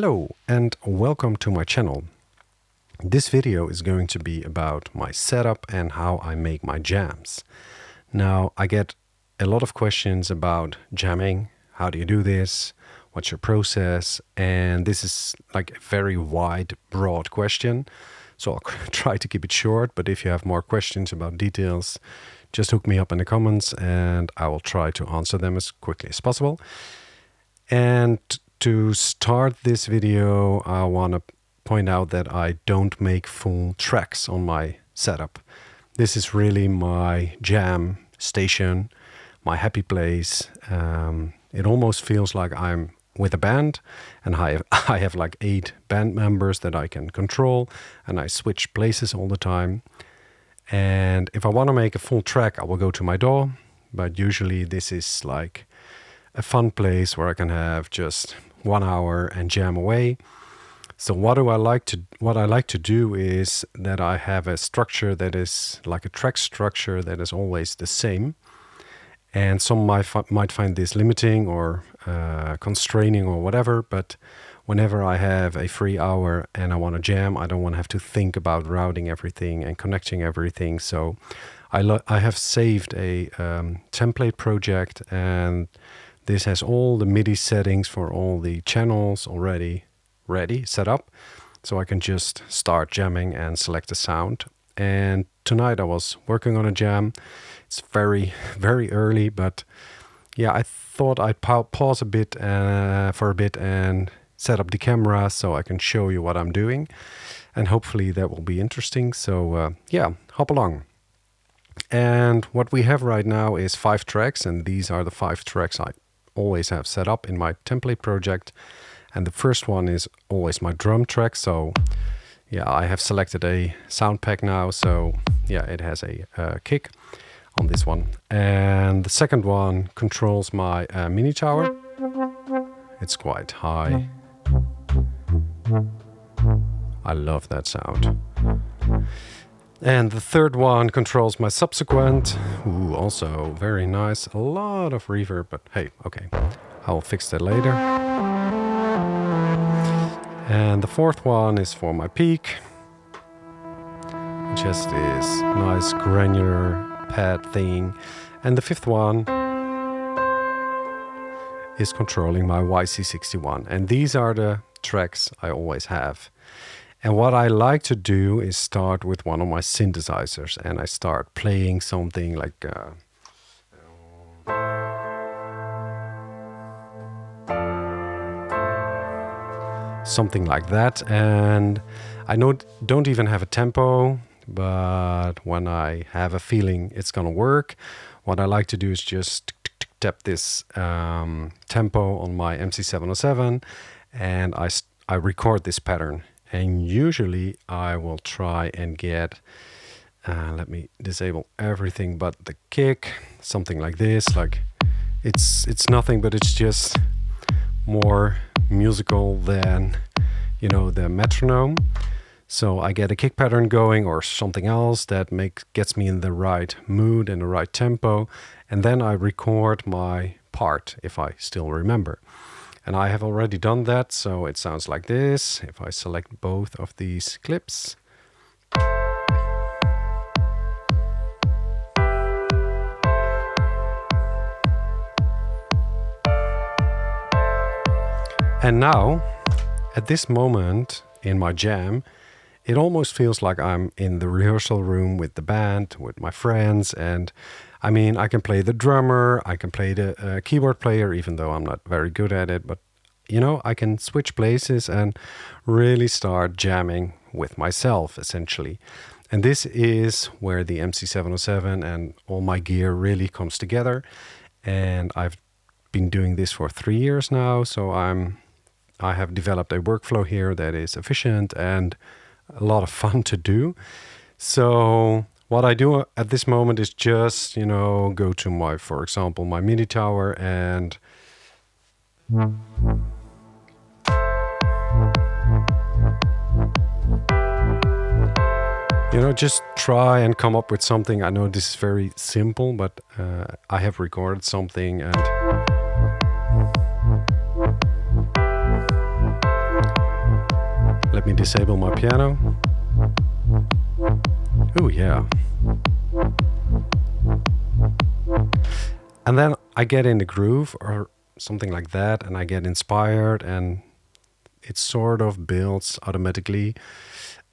Hello and welcome to my channel. This video is going to be about my setup and how I make my jams. Now, I get a lot of questions about jamming. How do you do this? What's your process? And this is like a very wide, broad question. So I'll try to keep it short, but if you have more questions about details, just hook me up in the comments and I will try to answer them as quickly as possible. And to start this video, I want to point out that I don't make full tracks on my setup. This is really my jam station, my happy place. It almost feels like I'm with a band, and I have like 8 band members that I can control, and I switch places all the time. And if I want to make a full track, I will go to my DAW, but usually this is like a fun place where I can have just 1 hour and jam away. So what I like to do is that I have a structure that is like a track structure that is always the same. And some might find this limiting or constraining or whatever, but whenever I have a free hour and I want to jam, I don't want to have to think about routing everything and connecting everything. So I have saved a template project, and this has all the MIDI settings for all the channels already ready, set up. So I can just start jamming and select the sound. And tonight I was working on a jam. It's very, very early, but yeah, I thought I'd pause a bit for a bit and set up the camera so I can show you what I'm doing. And hopefully that will be interesting. So yeah, hop along. And what we have right now is 5 tracks, and these are the 5 tracks I always have set up in my template project. And the first one is always my drum track. So yeah, I have selected a sound pack now. So yeah, it has a kick on this one. And the second one controls my Minitaur. It's quite high. I love that sound. And the third one controls my Subsequent. Ooh, also very nice. A lot of reverb, but hey, okay. I'll fix that later. And the fourth one is for my Peak. Just this nice granular pad thing. And the fifth one is controlling my YC61. And these are the tracks I always have. And what I like to do is start with one of my synthesizers, and I start playing something like something like that. And I don't even have a tempo, but when I have a feeling it's gonna work, what I like to do is just tap this tempo on my MC-707, and I record this pattern. And usually I will try and get, let me disable everything but the kick, something like this. Like it's nothing, but it's just more musical than, you know, the metronome. So I get a kick pattern going or something else that gets me in the right mood and the right tempo. And then I record my part if I still remember. And I have already done that, so it sounds like this. If I select both of these clips. And now, at this moment in my jam, it almost feels like I'm in the rehearsal room with the band, with my friends. And I mean, I can play the drummer, I can play the keyboard player, even though I'm not very good at it. But, you know, I can switch places and really start jamming with myself, essentially. And this is where the MC-707 and all my gear really comes together. And I've been doing this for 3 years now. So I have developed a workflow here that is efficient and a lot of fun to do. So what I do at this moment is just, you know, go to my, for example, my Minitaur and you know, just try and come up with something. I know this is very simple, but I have recorded something and Let me disable my piano. Oh yeah. And then I get in the groove or something like that, and I get inspired, and it sort of builds automatically,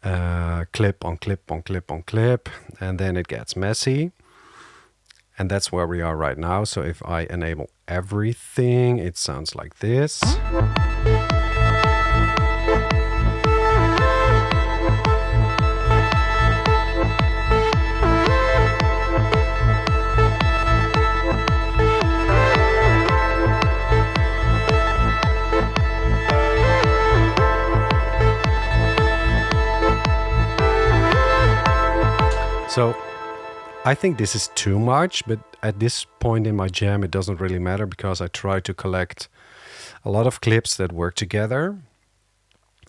clip on clip on clip on clip, and then it gets messy. And that's where we are right now. So if I enable everything, it sounds like this. So I think this is too much, but at this point in my jam, it doesn't really matter because I try to collect a lot of clips that work together.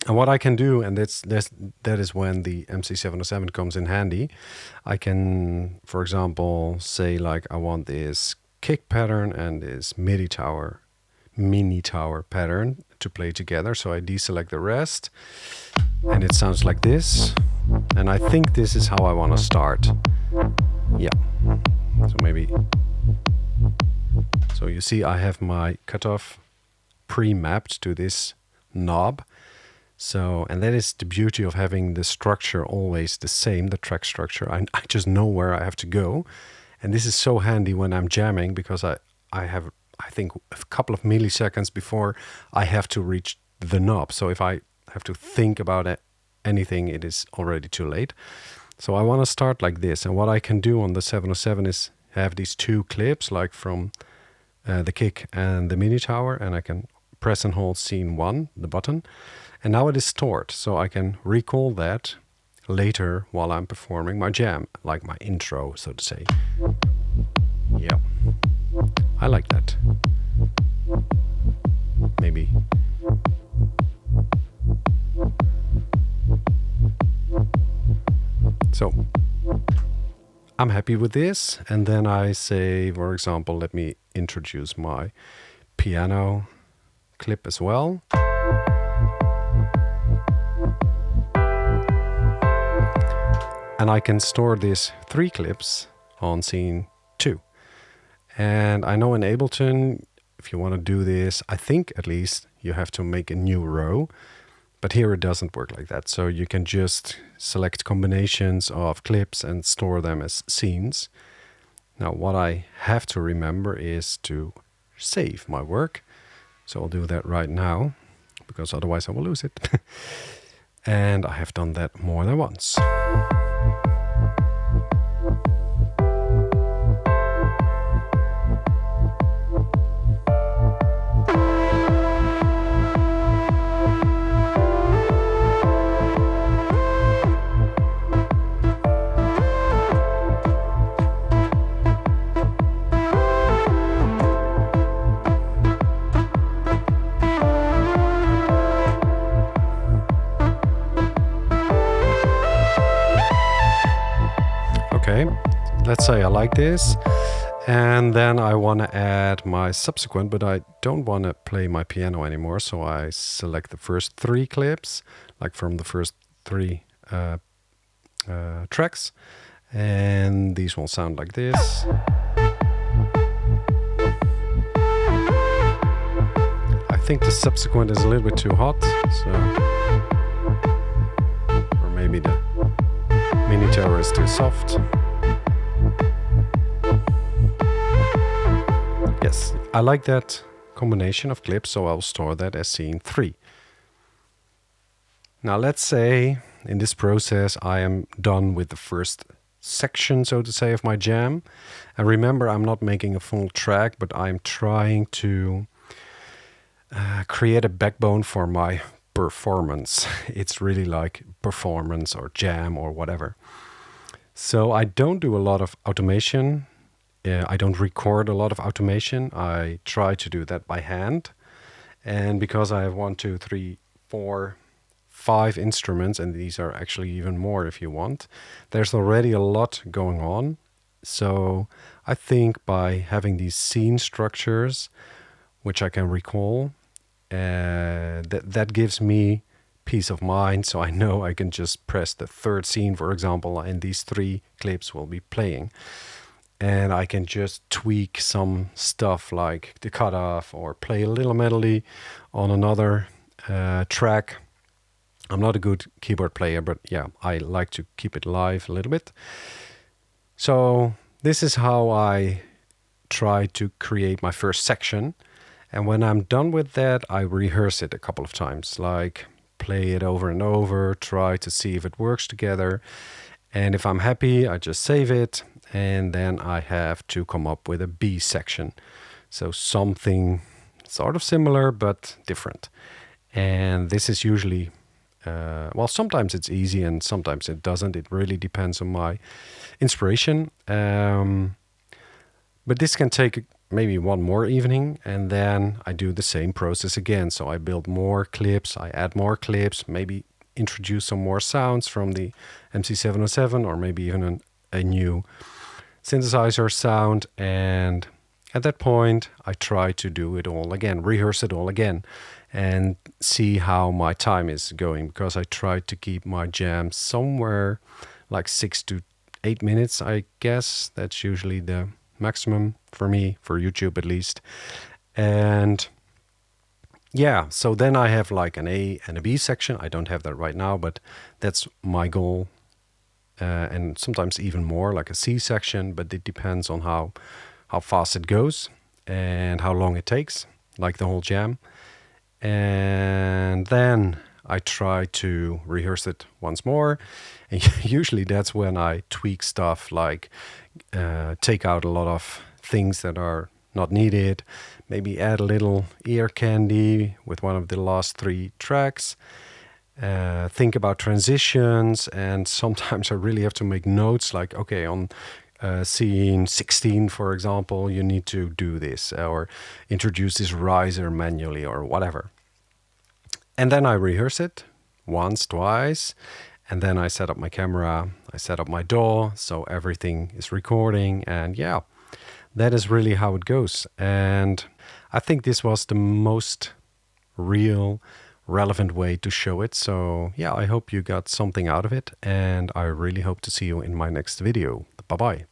And what I can do, and that is when the MC707 comes in handy, I can, for example, say like I want this kick pattern and this Minitaur pattern to play together. So I deselect the rest, and it sounds like this. And I think this is how I want to start. Yeah. So maybe. So you see I have my cutoff pre-mapped to this knob. So, and that is the beauty of having the structure always the same, the track structure. I just know where I have to go. And this is so handy when I'm jamming, because I have, I think, a couple of milliseconds before I have to reach the knob. So if I have to think about anything, it is already too late. So I want to start like this. And what I can do on the 707 is have these two clips, like from the kick and the Minitaur, and I can press and hold scene 1, the button. And now it is stored, so I can recall that later while I'm performing my jam, like my intro, so to say. Yeah, I like that. Maybe. So I'm happy with this, and then I say, for example, let me introduce my piano clip as well. And I can store these 3 clips on scene 2. And I know in Ableton, if you want to do this, I think at least you have to make a new row. But here it doesn't work like that. So you can just select combinations of clips and store them as scenes. Now what I have to remember is to save my work. So I'll do that right now, because otherwise I will lose it. And I have done that more than once. Okay, let's say I like this, and then I want to add my subsequent, but I don't want to play my piano anymore, so I select the first 3 clips, like from the first 3 tracks, and these will sound like this. I think the subsequent is a little bit too hot, so, or maybe the Minitaur is too soft. Yes, I like that combination of clips, so I'll store that as scene 3. Now let's say in this process I am done with the first section, so to say, of my jam. And remember, I'm not making a full track, but I'm trying to create a backbone for my performance. It's really like performance or jam or whatever. So I don't do a lot of automation. I don't record a lot of automation. I try to do that by hand. And because I have 1, 2, 3, 4, 5 instruments, and these are actually even more if you want, there's already a lot going on. So I think by having these scene structures, which I can recall, that gives me peace of mind, so I know I can just press the third scene, for example, and these 3 clips will be playing. And I can just tweak some stuff like the cutoff or play a little melody on another track. I'm not a good keyboard player, but yeah, I like to keep it live a little bit. So this is how I try to create my first section. And when I'm done with that, I rehearse it a couple of times, like play it over and over, try to see if it works together. And if I'm happy, I just save it. And then I have to come up with a B section. So something sort of similar, but different. And this is usually, well, sometimes it's easy and sometimes it doesn't. It really depends on my inspiration. But this can take maybe one more evening, and then I do the same process again. So I build more clips, I add more clips, maybe introduce some more sounds from the MC-707, or maybe even a new synthesizer sound. And at that point, I try to do it all again, rehearse it all again, and see how my time is going, because I try to keep my jams somewhere like 6 to 8 minutes, I guess. That's usually the maximum for me, for YouTube at least. And yeah, so then I have like an A and a B section. I don't have that right now, but that's my goal. And sometimes even more, like a C section, but it depends on how fast it goes and how long it takes, like the whole jam. And then I try to rehearse it once more. And usually that's when I tweak stuff, like take out a lot of things that are not needed, maybe add a little ear candy with one of the last 3 tracks, think about transitions, and sometimes I really have to make notes, like, okay, on scene 16, for example, you need to do this, or introduce this riser manually, or whatever. And then I rehearse it once, twice, and then I set up my camera, I set up my DAW, so everything is recording, and yeah, that is really how it goes. And I think this was the most real, relevant way to show it. So yeah, I hope you got something out of it, and I really hope to see you in my next video. Bye-bye.